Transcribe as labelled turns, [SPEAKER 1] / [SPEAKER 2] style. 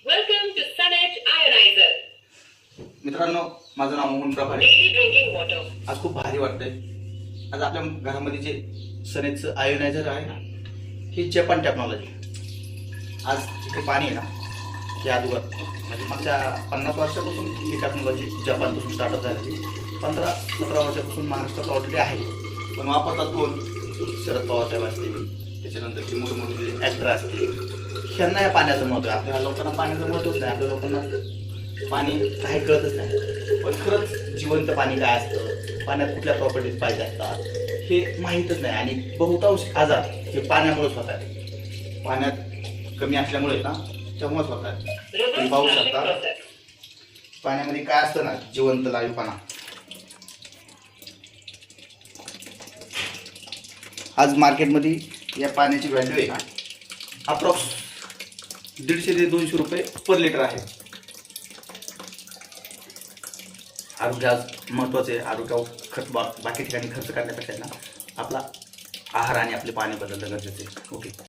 [SPEAKER 1] Welcome to Sunedge Ionizer.
[SPEAKER 2] मित्रांनो, माझं नाव Mohan प्रभारे.
[SPEAKER 1] Daily drinking water.
[SPEAKER 2] आज खूप भारी वाटतंय. आज आपल्या घरामध्ये जे सनेजचं आयोनायझर आहे ना, ही जपान टेक्नॉलॉजी. आज जे पाणी आहे ना, हे अगोदर म्हणजे मागच्या 50 वर्षापासून ही टेक्नॉलॉजी जपानपासून स्टार्टअप झालेली. 15-17 वर्षापासून महाराष्ट्रात ऑलरेडी आहे. पण वापरतात कोण? शरद पवार साहेब असतील, त्याच्यानंतर जे मोठे मोठे जे ॲक्टर असतील, ह्यांना या पाण्याचं महत्त्व आहे. आपल्या लोकांना पाण्याचं महत्त्वच नाही. आपल्या लोकांना पाणी काही कळतच नाही. पण खरंच जिवंत पाणी काय असतं, पाण्यात कुठल्या प्रॉपर्टीज पाहिजे असतात हे माहीतच नाही. आणि बहुतांश आजार हे पाण्यामुळेच होतात. पाण्यात कमी असल्यामुळे ना त्यामुळेच होतात. तुम्ही पाहू शकता पाण्यामध्ये काय असतं ना, जिवंत लाईव्हपणा. आज मार्केटमध्ये या पाण्याची व्हॅल्यू आहे ना अप्रॉक्स 150 ते 200 रुपये पर लिटर आहे. आरोग्य आज महत्त्वाचं आहे. आरोग्यावर बाकी ठिकाणी खर्च करण्यापेक्षा ना आपला आहार आणि आपले पाणी बदलणं गरजेचं आहे. ओके.